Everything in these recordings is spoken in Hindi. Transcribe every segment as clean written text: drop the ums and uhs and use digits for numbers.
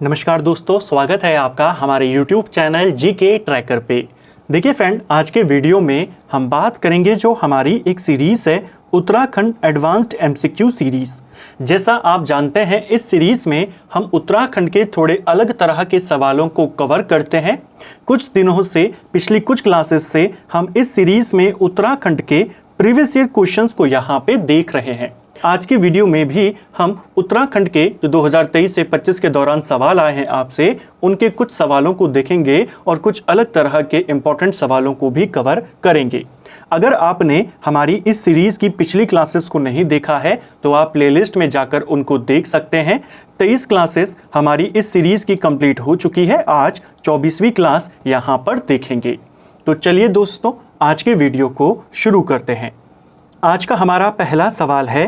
नमस्कार दोस्तों, स्वागत है आपका हमारे YouTube चैनल जीके ट्रैकर पे। देखिए फ्रेंड, आज के वीडियो में हम बात करेंगे जो हमारी एक सीरीज़ है उत्तराखंड एडवांस्ड एमसीक्यू सीरीज़। जैसा आप जानते हैं, इस सीरीज़ में हम उत्तराखंड के थोड़े अलग तरह के सवालों को कवर करते हैं। कुछ दिनों से, पिछली कुछ क्लासेस से हम इस सीरीज़ में उत्तराखंड के प्रीवियस ईयर क्वेश्चंस को यहाँ पे देख रहे हैं। आज की वीडियो में भी हम उत्तराखंड के जो 2023 से 25 के दौरान सवाल आए हैं आपसे, उनके कुछ सवालों को देखेंगे और कुछ अलग तरह के इम्पोर्टेंट सवालों को भी कवर करेंगे। अगर आपने हमारी इस सीरीज़ की पिछली क्लासेस को नहीं देखा है तो आप प्लेलिस्ट में जाकर उनको देख सकते हैं। 23 क्लासेस हमारी इस सीरीज़ की कंप्लीट हो चुकी है। आज 24वीं क्लास यहाँ पर देखेंगे। तो चलिए दोस्तों, आज के वीडियो को शुरू करते हैं। आज का हमारा पहला सवाल है,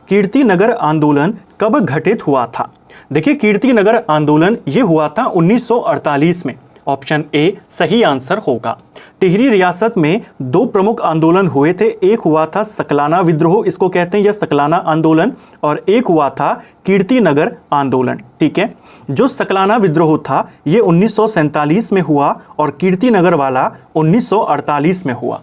कीर्ति नगर आंदोलन कब घटित हुआ था? देखिए, कीर्ति नगर आंदोलन ये हुआ था 1948 में। ऑप्शन ए सही आंसर होगा। टिहरी रियासत में दो प्रमुख आंदोलन हुए थे। एक हुआ था सकलाना विद्रोह, इसको कहते हैं, या सकलाना आंदोलन, और एक हुआ था कीर्ति नगर आंदोलन। ठीक है, जो सकलाना विद्रोह था ये 1947 में हुआ और कीर्ति नगर वाला 1948 में हुआ।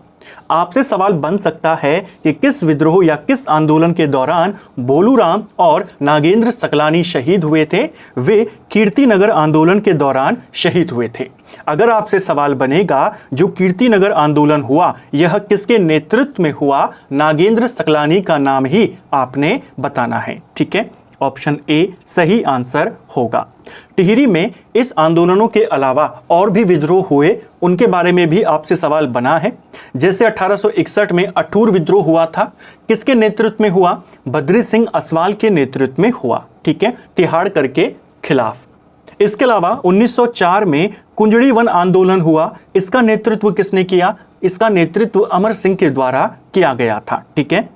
आपसे सवाल बन सकता है कि किस विद्रोह या किस आंदोलन के दौरान बोलूराम और नागेंद्र सकलानी शहीद हुए थे? वे कीर्ति नगर आंदोलन के दौरान शहीद हुए थे। अगर आपसे सवाल बनेगा जो कीर्ति नगर आंदोलन हुआ यह किसके नेतृत्व में हुआ, नागेंद्र सकलानी का नाम ही आपने बताना है। ठीक है, ऑप्शन ए सही आंसर होगा। टिहरी में इस आंदोलनों के अलावा और भी विद्रोह हुए, उनके बारे में भी आपसे सवाल बना है। जैसे 1861 में अठूर विद्रोह हुआ था, किसके नेतृत्व में हुआ? बद्री सिंह असवाल के नेतृत्व में हुआ। ठीक है, तिहाड़कर के खिलाफ। इसके अलावा 1904 में कुंजड़ी वन आंदोलन हुआ, इसका नेतृत्व किसने किया? इसका नेतृत्व अमर सिंह के द्वारा किया गया था। ठीक है,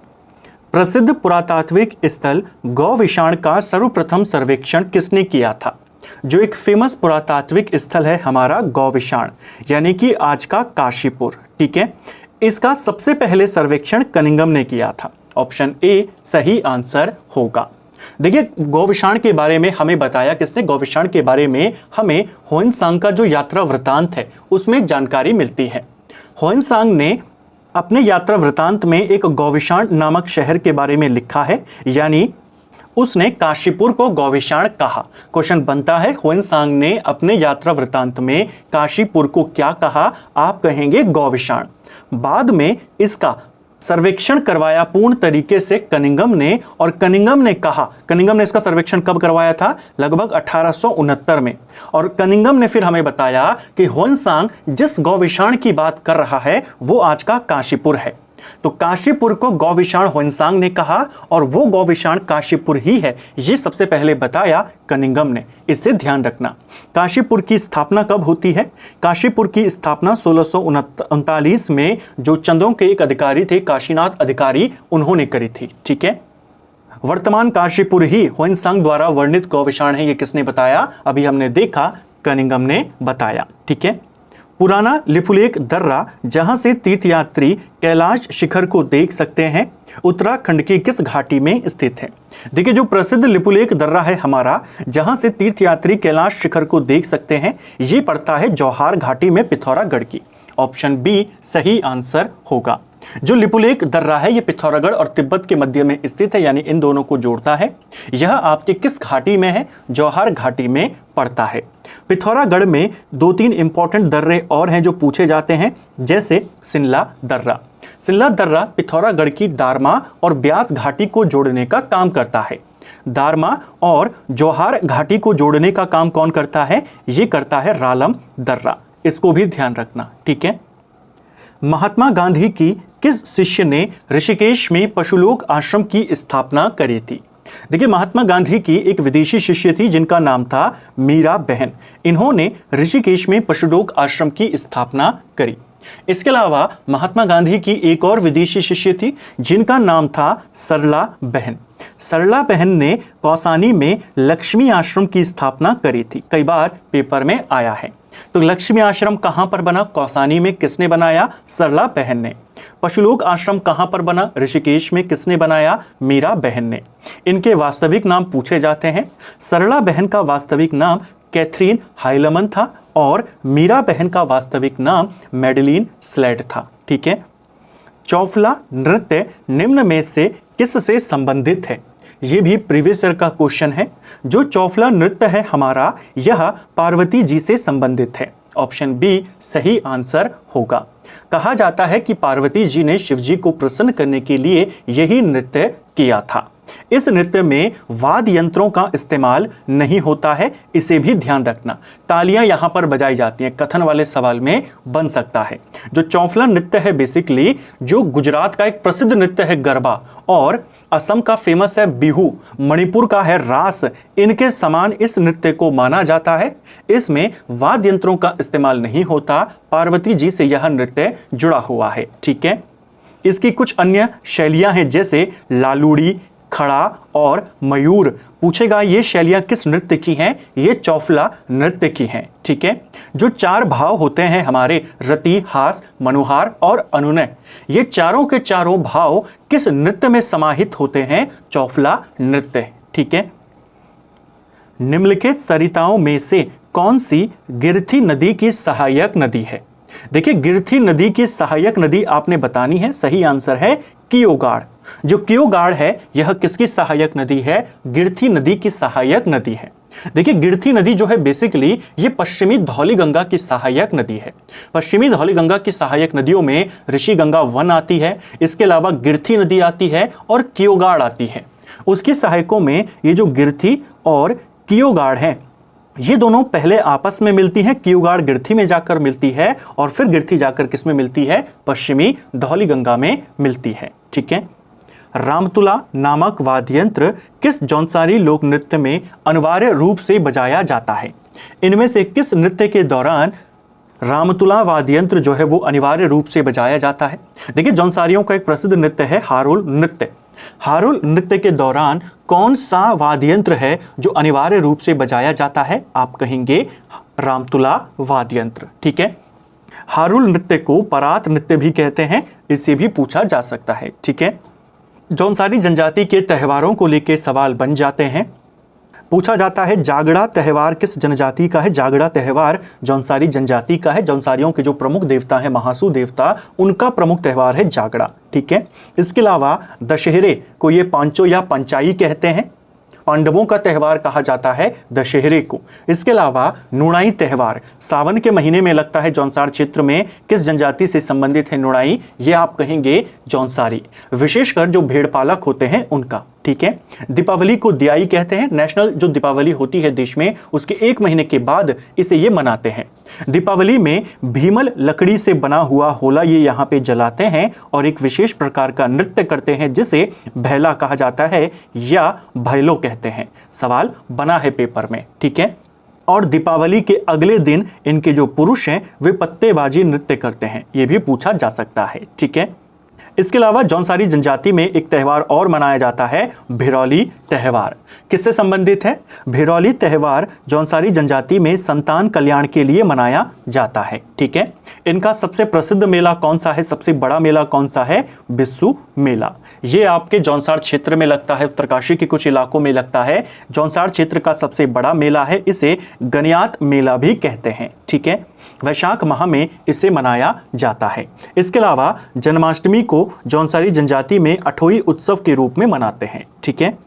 प्रसिद्ध पुरातात्विक स्थल गौविशाण का सर्वप्रथम सर्वेक्षण किसने किया था? जो एक फेमस पुरातात्विक स्थल है हमारा गौविशाण, यानी कि आज का काशीपुर। ठीक है, इसका सबसे पहले सर्वेक्षण कनिंघम ने किया था। ऑप्शन ए सही आंसर होगा। देखिए, गौविशाण के बारे में हमें बताया किसने? गौविशाण के बारे में हमें ह्वेनसांग का जो यात्रा वृतांत है उसमें जानकारी मिलती है। ह्वेनसांग ने अपने यात्रा वृतांत में एक गौविशाण नामक शहर के बारे में लिखा है, यानी उसने काशीपुर को गौविशाण कहा। क्वेश्चन बनता है, ह्वेनसांग ने अपने यात्रा वृतांत में काशीपुर को क्या कहा? आप कहेंगे गौविशाण। बाद में इसका सर्वेक्षण करवाया पूर्ण तरीके से कनिंघम ने, और कनिंघम ने कहा, कनिंघम ने इसका सर्वेक्षण कब करवाया था? लगभग 1869 में। और कनिंघम ने फिर हमें बताया कि ह्वेनसांग जिस गौविशाण की बात कर रहा है वो आज का काशीपुर है। तो काशीपुर को गौविशाण ह्वेनसांग ने कहा और वो गौविशाण काशीपुर ही है, ये सबसे पहले बताया कनिंघम ने। इससे ध्यान रखना। काशीपुर की स्थापना कब होती है? काशीपुर की स्थापना 1639 में जो चंदों के एक अधिकारी थे, काशीनाथ अधिकारी, उन्होंने करी थी। ठीक है, वर्तमान काशीपुर ही ह्वेनसांग द्वारा वर्णित गौविशाण है, ये किसने बताया? अभी हमने देखा, कनिंघम ने बताया। ठीक है, पुराना लिपुलेख दर्रा, जहां से तीर्थयात्री कैलाश शिखर को देख सकते हैं, उत्तराखंड की किस घाटी में स्थित है? देखिए, जो प्रसिद्ध लिपुलेख दर्रा है हमारा, जहां से तीर्थयात्री कैलाश शिखर को देख सकते हैं, ये पड़ता है जौहार घाटी में, पिथौरागढ़ की। ऑप्शन बी सही आंसर होगा। जो लिपुलेख दर्रा है ये पिथौरागढ़ और तिब्बत के मध्य में स्थित है, यानी इन दोनों को जोड़ता है। यह आपके किस घाटी में है? जौहार घाटी में पड़ता है। पिथौरागढ़ में 2-3 इंपॉर्टेंट दर्रे और हैं जो पूछे जाते हैं, जैसे सिनला दर्रा। सिनला दर्रा पिथौरागढ़ की दारमा और ब्यास घाटी को जोड़ने का काम करता है। दारमा और जौहार घाटी को जोड़ने का काम कौन करता है? ये करता है रालम दर्रा। इसको भी ध्यान रखना। ठीक है, महात्मा गांधी की किस शिष्य ने ऋषिकेश में पशुलोक आश्रम की स्थापना करी थी? देखिए, महात्मा गांधी की एक विदेशी शिष्य थी जिनका नाम था मीरा बहन। इन्होंने ऋषिकेश में पशुलोक आश्रम की स्थापना करी। इसके अलावा महात्मा गांधी की एक और विदेशी शिष्य थी जिनका नाम था सरला बहन। सरला बहन ने कौसानी में लक्ष्मी आश्रम की स्थापना करी थी? कई बार पेपर में आया है। तो लक्ष्मी आश्रम कहां पर बना? कौसानी में। किसने बनाया? सरला बहन ने। पशुलोक आश्रम कहां पर बना? ऋषिकेश में। किसने बनाया? मीरा बहन ने। इनके वास्तविक नाम पूछे जाते हैं। सरला बहन का वास्तविक नाम कैथरीन हाइलमन था और मीरा बहन का वास्तविक नाम मैडलिन स्लेड था। ठीक है। चौफला नृत्य निम्न में से किससे संबंधित है? यह भी प्रीवियस ईयर का क्वेश्चन है। जो चौफला नृत्य है हमारा, यह पार्वती जी से संबंधित है। ऑप्शन बी सही आंसर होगा। कहा जाता है कि पार्वती जी ने शिव जी को प्रसन्न करने के लिए यही नृत्य किया था। इस नृत्य में वाद्य यंत्रों का इस्तेमाल नहीं होता है, इसे भी ध्यान रखना। तालियां यहां पर बजाई जाती हैं, कथन वाले सवाल में बन सकता है। जो चौफला नृत्य है बेसिकली जो गुजरात का एक प्रसिद्ध नृत्य है गरबा, और असम का फेमस है बिहू, मणिपुर का है रास, इनके समान इस नृत्य को माना जाता है। इसमें वाद्य यंत्रों का इस्तेमाल नहीं होता, पार्वती जी से यह नृत्य जुड़ा हुआ है। ठीक है। इसकी कुछ अन्य शैलियां हैं जैसे लालूड़ी, खड़ा और मयूर। पूछेगा ये शैलियां किस नृत्य की हैं? ये चौफला नृत्य की हैं। ठीक है। जो चार भाव होते हैं हमारे रति, हास, मनुहार और अनुनय, ये चारों के चारों भाव किस नृत्य में समाहित होते हैं? चौफला नृत्य। ठीक है। निम्नलिखित सरिताओं में से कौन सी गिरथी नदी की सहायक नदी है? देखिए, गिरथी नदी की सहायक नदी आपने बतानी है। सही आंसर है कियोगाड़। जो कियोगाड़ है यह किसकी सहायक नदी है? गिरथी नदी की सहायक नदी है। देखिए, गिरथी नदी जो है बेसिकली ये पश्चिमी धौलीगंगा की सहायक नदी है। पश्चिमी धौलीगंगा की सहायक नदियों में ऋषिगंगा 1 आती है, इसके अलावा गिरथी नदी आती है और कियोगाड़ आती है। उसकी सहायकों में ये जो गिरथी और कियोगाड़ है, ये दोनों पहले आपस में मिलती हैं। कियोगाड़ गिरथी में जाकर मिलती है और फिर गिरथी जाकर किस में मिलती है? पश्चिमी धौलीगंगा में मिलती है। ठीक है। रामतुला नामक वाद्य यंत्र किस जौनसारी लोक नृत्य में अनिवार्य रूप से बजाया जाता है? इनमें से किस नृत्य के दौरान रामतुला वाद्य यंत्र जो है वो अनिवार्य रूप से बजाया जाता है? देखिए, जौनसारियों का एक प्रसिद्ध नृत्य है हारोल नृत्य। हारोल नृत्य के दौरान कौन सा वाद्य यंत्र है जो अनिवार्य रूप से बजाया जाता है? आप कहेंगे रामतुला वाद्य यंत्र। ठीक है। हारोल नृत्य को परात नृत्य भी कहते हैं, इससे भी पूछा जा सकता है। ठीक है। जौनसारी जनजाति के त्योहारों को लेकर सवाल बन जाते हैं। पूछा जाता है जागड़ा त्यौहार किस जनजाति का है? जागड़ा त्यौहार जौनसारी जनजाति का है। जौनसारियों के जो प्रमुख देवता है महासू देवता, उनका प्रमुख त्यौहार है जागड़ा। ठीक है। इसके अलावा दशहरे को ये पांचों या पंचाई कहते हैं। पांडवों का त्यौहार कहा जाता है दशहरे को। इसके अलावा नुणाई त्यौहार सावन के महीने में लगता है जौनसार क्षेत्र में। किस जनजाति से संबंधित है नुणाई? ये आप कहेंगे जौनसारी, विशेषकर जो भेड़ पालक होते हैं उनका। ठीक है। दीपावली को दियाई कहते हैं। नेशनल जो दीपावली होती है देश में, उसके 1 महीने के बाद इसे ये मनाते हैं। दीपावली में भीमल लकड़ी से बना हुआ होला ये यहाँ पे जलाते हैं और एक विशेष प्रकार का नृत्य करते हैं जिसे भैला कहा जाता है या भैलो कहते हैं। सवाल बना है पेपर में। ठीक है। और दीपावली के अगले दिन इनके जो पुरुष हैं वे पत्तेबाजी नृत्य करते हैं, ये भी पूछा जा सकता है। ठीक है। इसके अलावा जौनसारी जनजाति में एक त्यौहार और मनाया जाता है भिरौली त्यौहार। किससे संबंधित है? भिरौली त्यौहार जौनसारी जनजाति में संतान कल्याण के लिए मनाया जाता है। ठीक है। इनका सबसे प्रसिद्ध मेला कौन सा है? सबसे बड़ा मेला कौन सा है? बिस्सू मेला। ये आपके जौनसार क्षेत्र में लगता है, उत्तरकाशी के कुछ इलाकों में लगता है। जौनसार क्षेत्र का सबसे बड़ा मेला है, इसे गनियात मेला भी कहते हैं। ठीक है। वैशाख माह में इसे मनाया जाता है। इसके अलावा जन्माष्टमी को जौनसारी जनजाति में अठोई उत्सव के रूप में मनाते हैं। ठीक है।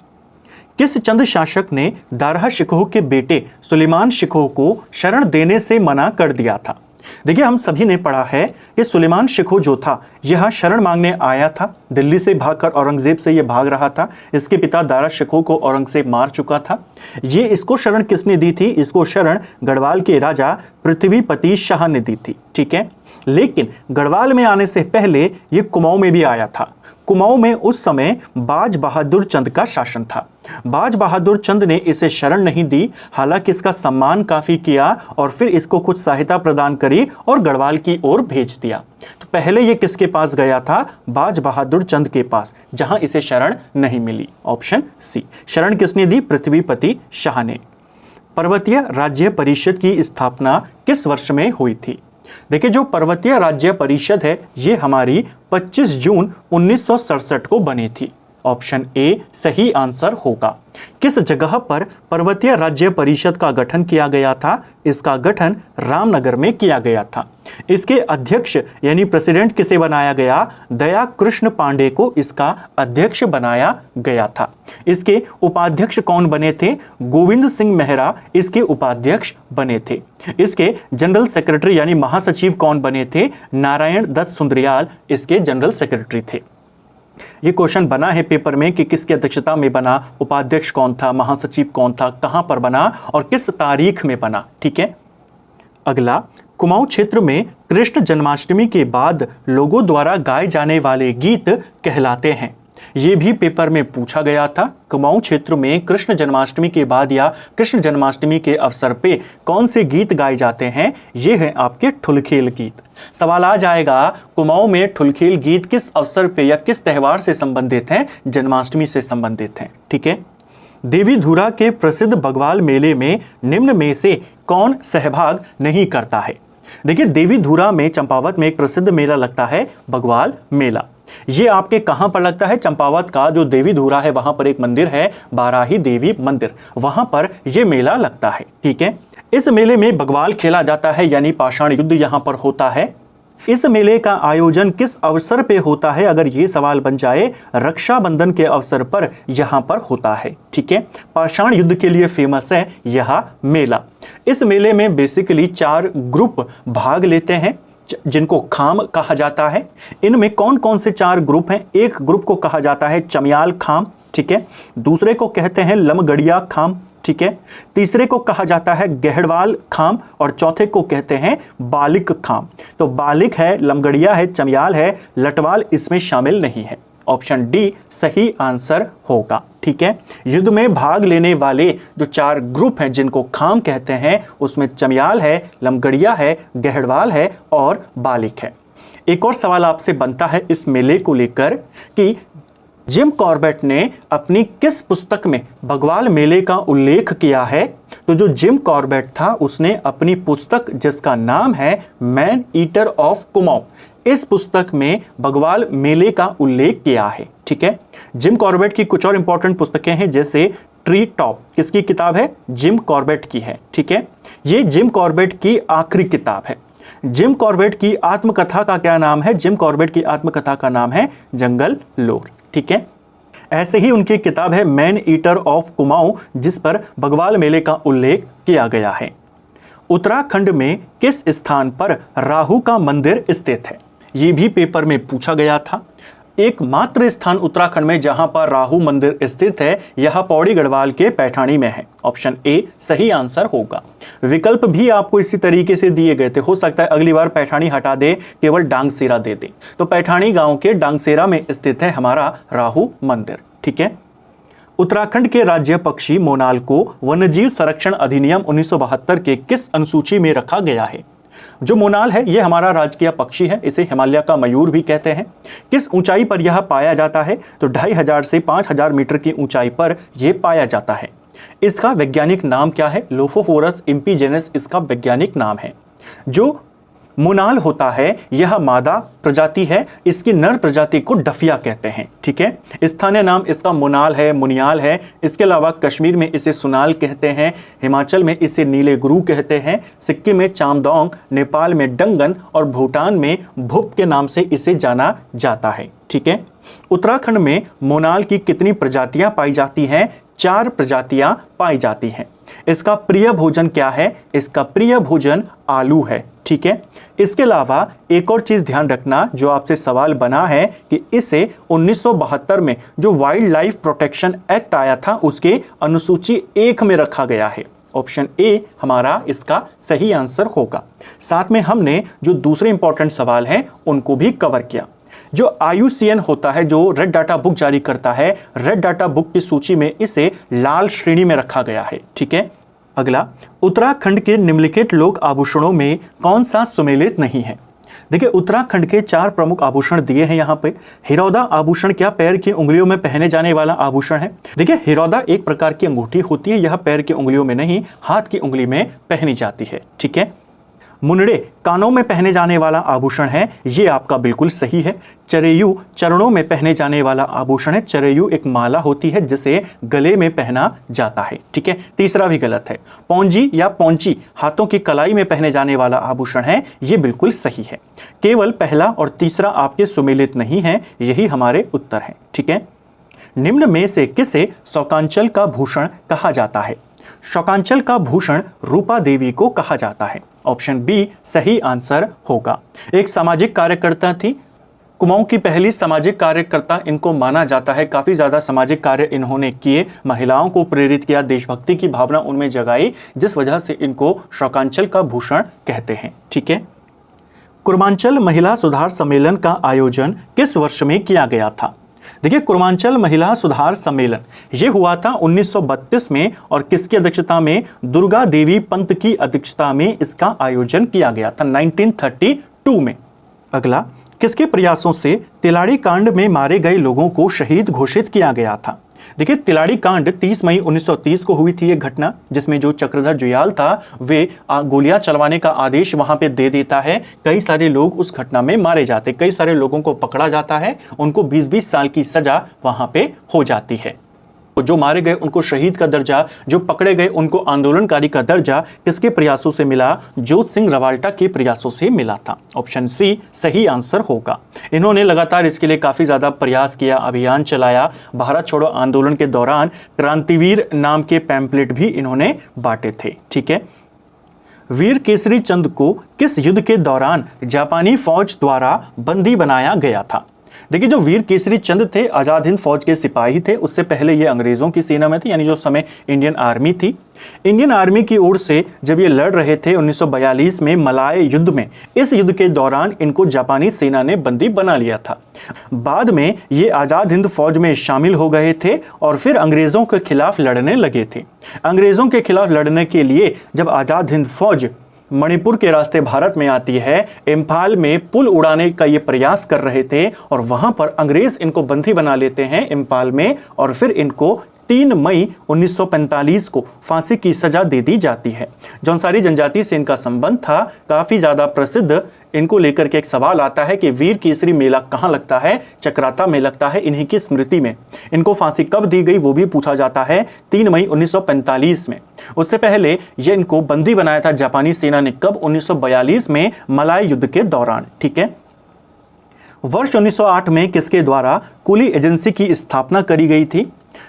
किस चंद शासक ने दारहा शिकोह के बेटे सुलेमान शिकोह को शरण देने से मना कर दिया था? देखिए, हम सभी ने पढ़ा है कि सुलेमान शिकोह जो था यह शरण मांगने आया था। दिल्ली से भागकर औरंगजेब से यह भाग रहा था। इसके पिता दारा शिकोह को औरंगजेब मार चुका था। ये इसको शरण किसने दी थी? इसको शरण गढ़वाल के राजा पृथ्वीपति शाह ने दी थी। ठीक है। लेकिन गढ़वाल में आने से पहले ये कुमाऊं में भी आया था। कुमाऊं में उस समय बाज बहादुर चंद का शासन था। बाज बहादुर चंद ने इसे शरण नहीं दी, हालांकि इसका सम्मान काफी किया और फिर इसको कुछ सहायता प्रदान करी और गढ़वाल की ओर भेज दिया। तो पहले ये किसके पास गया था? बाज बहादुर चंद के पास, जहां इसे शरण नहीं मिली। Option C. शरण किसने दी? पृथ्वीपति शाह ने। पर्वतीय राज्य परिषद की स्थापना किस वर्ष में हुई थी? देखिए, जो पर्वतीय राज्य परिषद है ये हमारी 25 जून 1967 को बनी थी। ऑप्शन ए सही आंसर होगा। किस जगह पर पर्वतीय राज्य परिषद का गठन किया गया था? इसका गठन रामनगर में किया गया था। इसके अध्यक्ष यानी प्रेसिडेंट किसे बनाया गया? दया कृष्ण पांडे को इसका अध्यक्ष बनाया गया था। इसके उपाध्यक्ष कौन बने थे? गोविंद सिंह मेहरा इसके उपाध्यक्ष बने थे। इसके जनरल सेक्रेटरी यानी महासचिव कौन बने थे? नारायण दत्त सुंदरियाल इसके जनरल सेक्रेटरी थे। ये क्वेश्चन बना है पेपर में कि किसकी अध्यक्षता में बना, उपाध्यक्ष कौन था, महासचिव कौन था, कहां पर बना और किस तारीख में बना। ठीक है। अगला, कुमाऊं क्षेत्र में कृष्ण जन्माष्टमी के बाद लोगों द्वारा गाए जाने वाले गीत कहलाते हैं। ये भी पेपर में पूछा गया था। कुमाऊं क्षेत्र में कृष्ण जन्माष्टमी के बाद या कृष्ण जन्माष्टमी के अवसर पे कौन से गीत गाए जाते हैं? ये हैं आपके ठुलखेल गीत। सवाल आ जाएगा, कुमाऊं में ठुलखेल गीत किस अवसर पे या किस त्योहार से संबंधित हैं? जन्माष्टमी से संबंधित हैं। ठीक है। देवी धुरा के प्रसिद्ध बग्वाल मेले में निम्न में से कौन सहभाग नहीं करता है? देखिए, देवी धुरा में चंपावत में एक प्रसिद्ध मेला लगता है, बग्वाल मेला। ये आपके कहां पर लगता है? चंपावत का जो देवी धुरा है वहां पर एक मंदिर है, बाराही देवी मंदिर, वहां पर यह मेला लगता है। ठीक है। इस मेले में बग्वाल खेला जाता है यानी पाषाण युद्ध यहां पर होता है। इस मेले का आयोजन किस अवसर पे होता है? अगर ये सवाल बन जाए, रक्षाबंधन के अवसर पर यहां पर होता है। ठीक है। पाषाण युद्ध के लिए फेमस है यह मेला। इस मेले में बेसिकली 4 ग्रुप भाग लेते हैं जिनको खाम कहा जाता है। इनमें कौन कौन से 4 ग्रुप हैं? एक ग्रुप को कहा जाता है चमियाल खाम। ठीक है। दूसरे को कहते हैं लमगड़िया खाम। ठीक है। तीसरे को कहा जाता है गहड़वाल खाम और चौथे को कहते हैं बालिक खाम। तो बालिक है, लमगड़िया है, चमियाल है, लटवाल इसमें शामिल नहीं है। ऑप्शन डी सही आंसर होगा। ठीक है। युद्ध में भाग लेने वाले जो 4 ग्रुप हैं जिनको खाम कहते हैं, उसमें चमियाल है, लमगड़िया है, गहड़वाल है और बालिक है। एक और सवाल आपसे बनता है इस मेले को लेकर कि जिम कॉर्बेट ने अपनी किस पुस्तक में बग्वाल मेले का उल्लेख किया है? तो जो जिम कॉर्बेट था उसने अपनी पुस्तक जिसका नाम है मैन ईटर ऑफ कुमाऊं, इस पुस्तक में बग्वाल मेले का उल्लेख किया है। ठीक है। जिम कॉर्बेट की कुछ और इंपॉर्टेंट पुस्तकें हैं, जैसे ट्री टॉप किसकी किताब है? जिम कॉर्बेट की है। ठीक है। ये जिम कॉर्बेट की आखिरी किताब है। जिम कॉर्बेट की आत्मकथा का क्या नाम है? जिम कॉर्बेट की आत्मकथा का नाम है जंगल लोर। ठीक है। ऐसे ही उनकी किताब है मैन ईटर ऑफ कुमाऊं, जिस पर बग्वाल मेले का उल्लेख किया गया है। उत्तराखंड में किस स्थान पर राहु का मंदिर स्थित है? ये भी पेपर में पूछा गया था। एकमात्र स्थान उत्तराखंड में जहां पर राहु मंदिर स्थित है यह पौड़ी गढ़वाल के पैठाणी में है। ऑप्शन ए सही आंसर होगा। विकल्प भी आपको इसी तरीके से दिए गए थे, हो सकता है अगली बार पैठाणी हटा दे, केवल डांगसेरा दे दे। तो पैठाणी गांव के डांगसेरा में स्थित है हमारा राहु मंदिर। ठीक है। उत्तराखंड के राज्य पक्षी मोनाल को वन्यजीव संरक्षण अधिनियम 1972 के किस अनुसूची में रखा गया है? जो मोनाल है यह हमारा राजकीय पक्षी है, इसे हिमालय का मयूर भी कहते हैं। किस ऊंचाई पर यह पाया जाता है? तो 2500 से 5000 मीटर की ऊंचाई पर यह पाया जाता है। इसका वैज्ञानिक नाम क्या है? लोफोफोरस इम्पीजेनस इसका वैज्ञानिक नाम है। जो मोनाल होता है यह मादा प्रजाति है, इसकी नर प्रजाति को डफिया कहते हैं। ठीक है। स्थानीय नाम इसका मोनाल है, मुनियाल है। इसके अलावा कश्मीर में इसे सुनाल कहते हैं, हिमाचल में इसे नीले गुरु कहते हैं, सिक्किम में चामदोंग, नेपाल में डंगन और भूटान में भुप के नाम से इसे जाना जाता है। ठीक है। उत्तराखंड में मोनाल की कितनी प्रजातियां पाई जाती हैं? 4 प्रजातियां पाई जाती हैं। इसका प्रिय भोजन क्या है? इसका प्रिय भोजन आलू है। ठीक है। इसके अलावा एक और चीज ध्यान रखना, जो आपसे सवाल बना है कि इसे 1972 में जो वाइल्ड लाइफ प्रोटेक्शन एक्ट आया था उसके अनुसूची 1 में रखा गया है। ऑप्शन ए हमारा इसका सही आंसर होगा। साथ में हमने जो दूसरे इंपॉर्टेंट सवाल हैं उनको भी कवर किया। जो IUCN होता है, जो रेड डाटा बुक जारी करता है, रेड डाटा बुक की सूची में इसे लाल श्रेणी में रखा गया है। ठीक है, अगला, उत्तराखंड के निम्नलिखित लोक आभूषणों में कौन सा सुमेलित नहीं है? देखिए, उत्तराखंड के 4 प्रमुख आभूषण दिए हैं यहाँ पे। हिरौदा आभूषण क्या पैर की उंगलियों में पहने जाने वाला आभूषण है? देखिए, हिरौदा एक प्रकार की अंगूठी होती है, यह पैर की उंगलियों में नहीं, हाथ की उंगली में पहनी जाती है। ठीक है, मुंडे कानों में पहने जाने वाला आभूषण है, ये आपका बिल्कुल सही है। चरेयू चरणों में पहने जाने वाला आभूषण है। चरेयू एक माला होती है जिसे गले में पहना जाता है। ठीक है, तीसरा भी गलत है। पौंजी या पौंची हाथों की कलाई में पहने जाने वाला आभूषण है, ये बिल्कुल सही है। केवल पहला और तीसरा आपके सुमेलित नहीं है, यही हमारे उत्तर है। ठीक है, निम्न में से किसे शौकांचल का भूषण कहा जाता है? शौकांचल का भूषण रूपा देवी को कहा जाता है। ऑप्शन बी सही आंसर होगा। एक सामाजिक कार्यकर्ता थी, कुमाऊं की पहली सामाजिक कार्यकर्ता इनको माना जाता है। काफी ज्यादा सामाजिक कार्य इन्होंने किए, महिलाओं को प्रेरित किया, देशभक्ति की भावना उनमें जगाई, जिस वजह से इनको शौकांचल का भूषण कहते हैं। ठीक है, कुर्मांचल महिला सुधार सम्मेलन का आयोजन किस वर्ष में किया गया था? देखिए, कुर्मांचल महिला सुधार सम्मेलन ये हुआ था 1932 में, और किसकी अध्यक्षता में? दुर्गा देवी पंत की अध्यक्षता में इसका आयोजन किया गया था 1932 में। अगला, किसके प्रयासों से तिलाड़ी कांड में मारे गए लोगों को शहीद घोषित किया गया था? देखिए, तिलाड़ी कांड 30 मई 1930 को हुई थी, एक घटना जिसमें जो चक्रधर जुयाल था वे गोलियां चलवाने का आदेश वहां पे दे देता है। कई सारे लोग उस घटना में मारे जाते, कई सारे लोगों को पकड़ा जाता है, उनको 20-20 साल की सजा वहां पे हो जाती है। जो मारे गए उनको शहीद का दर्जा, जो पकड़े गए उनको आंदोलनकारी का दर्जा किसके प्रयासों से मिला? जोत सिंह रवाल्टा के प्रयासों से मिला था। ऑप्शन सी सही आंसर होगा। इन्होंने लगातार इसके लिए काफी ज्यादा प्रयास किया, अभियान चलाया। भारत छोड़ो आंदोलन के दौरान क्रांतिवीर नाम के पैम्पलेट भी इन्होंने बांटे थे। ठीक है, वीर केसरी चंद को किस युद्ध के दौरान जापानी फौज द्वारा बंदी बनाया गया था? देखिए, जो वीर केसरी चंद थे आजाद हिंद फौज के सिपाही थे, उससे पहले ये अंग्रेजों की सेना में थे, यानी जो समय इंडियन आर्मी थी। इंडियन आर्मी की ओर से जब ये लड़ रहे थे 1942 में मलाय युद्ध में, इस युद्ध के दौरान इनको जापानी सेना ने बंदी बना लिया था। बाद में ये आजाद हिंद फौज में शामिल हो गए थे और फिर अंग्रेजों के खिलाफ लड़ने लगे थे। अंग्रेजों के खिलाफ लड़ने के लिए जब आजाद हिंद फौज मणिपुर के रास्ते भारत में आती है, इम्फाल में पुल उड़ाने का ये प्रयास कर रहे थे और वहां पर अंग्रेज इनको बंदी बना लेते हैं इम्फाल में, और फिर इनको 3 मई 1945 को फांसी की सजा दे दी जाती है। जौनसारी जनजाति से इनका संबंध था, काफ़ी ज़्यादा प्रसिद्ध। इनको लेकर के एक सवाल आता है कि वीर केसरी मेला कहाँ लगता है? चक्राता में लगता है, इन्हीं की स्मृति में। इनको फांसी कब दी गई वो भी पूछा जाता है, 3 मई 1945 में। उससे पहले ये इनको बंदी बनाया था जापानी सेना ने, कब? 1942 में मलाय युद्ध के दौरान। ठीक है, वर्ष 1908 में किसके द्वारा कुली एजेंसी की स्थापना करी गई थी?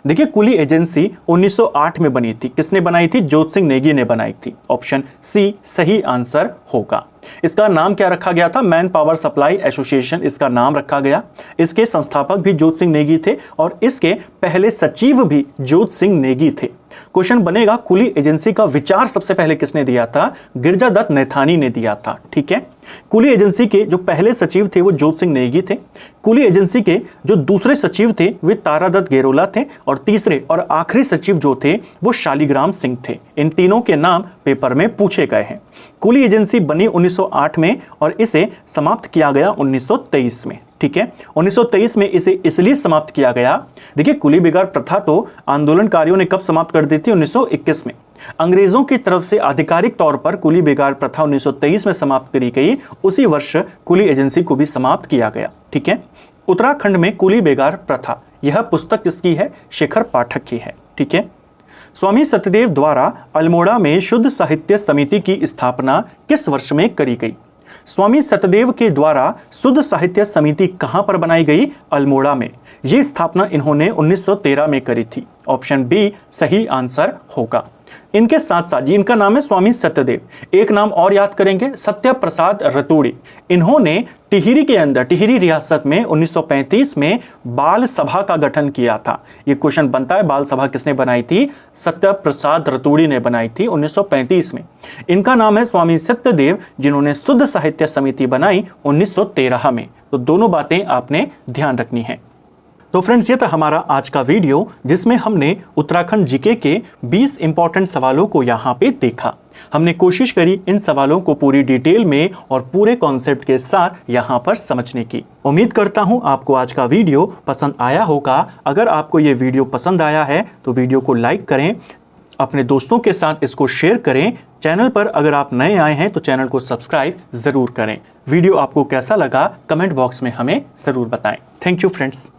देखिए, कुली एजेंसी 1908 में बनी थी। किसने बनाई थी? जोत सिंह नेगी ने बनाई थी। ऑप्शन सी सही आंसर होगा। इसका नाम क्या रखा गया था? मैन पावर सप्लाई एसोसिएशन इसका नाम रखा गया। इसके संस्थापक भी जोत सिंह नेगी थे और इसके पहले सचिव भी जोत सिंह नेगी थे। क्वेश्चन बनेगा, कुली एजेंसी का विचार सबसे पहले किसने दिया था? गिरजादत्त नैथानी ने दिया था। ठीक है, कुली एजेंसी के जो पहले सचिव थे वो जोत सिंह नेगी थे। कुली एजेंसी के जो दूसरे सचिव थे वे तारादत्त गेरोला थे, और तीसरे और आखिरी सचिव जो थे वो शालिग्राम सिंह थे। इन तीनों के नाम पेपर में पूछे गए हैं। कुली एजेंसी बनी 1908 में और इसे समाप्त किया गया 1923 में। ठीक है, 1923 में इसे इसलिए समाप्त किया गया। देखिए, कुली बेगार प्रथा तो आंदोलनकारियों ने कब समाप्त कर दी थी? 1921 में। अंग्रेजों की तरफ से आधिकारिक तौर पर कुली बेगार प्रथा 1923 में समाप्त करी गई। उसी वर्ष कुली एजेंसी को भी समाप्त किया गया। ठीक है, उत्तराखंड में कुली बेगार प्रथा, यह पुस्तक किसकी है? शेखर पाठक की है। ठीक है, स्वामी सत्यदेव द्वारा अल्मोड़ा में शुद्ध साहित्य समिति की स्थापना किस वर्ष में करी गई? स्वामी सत्यदेव के द्वारा शुद्ध साहित्य समिति कहां पर बनाई गई? अल्मोड़ा में। यह स्थापना इन्होंने 1913 में करी थी। ऑप्शन बी सही आंसर होगा। इनके साथ साथ जी इनका नाम है स्वामी सत्यदेव, एक नाम और याद करेंगे, सत्य प्रसाद रतूड़ी। इन्होंने टिहरी के अंदर, टिहरी रियासत में 1935 में बाल सभा का गठन किया था। ये क्वेश्चन बनता है, बाल सभा किसने बनाई थी? सत्य प्रसाद रतूड़ी ने बनाई थी 1935 में। इनका नाम है स्वामी सत्यदेव, जिन्होंने शुद्ध साहित्य समिति बनाई 1913 में। तो दोनों बातें आपने ध्यान रखनी है। तो फ्रेंड्स, ये था हमारा आज का वीडियो जिसमें हमने उत्तराखंड जीके के 20 इंपॉर्टेंट सवालों को यहाँ पे देखा। हमने कोशिश करी इन सवालों को पूरी डिटेल में और पूरे कॉन्सेप्ट के साथ यहाँ पर समझने की। उम्मीद करता हूँ आपको आज का वीडियो पसंद आया होगा। अगर आपको ये वीडियो पसंद आया है तो वीडियो को लाइक करें, अपने दोस्तों के साथ इसको शेयर करें। चैनल पर अगर आप नए आए हैं तो चैनल को सब्सक्राइब ज़रूर करें। वीडियो आपको कैसा लगा कमेंट बॉक्स में हमें ज़रूर बताएं। Thank you friends.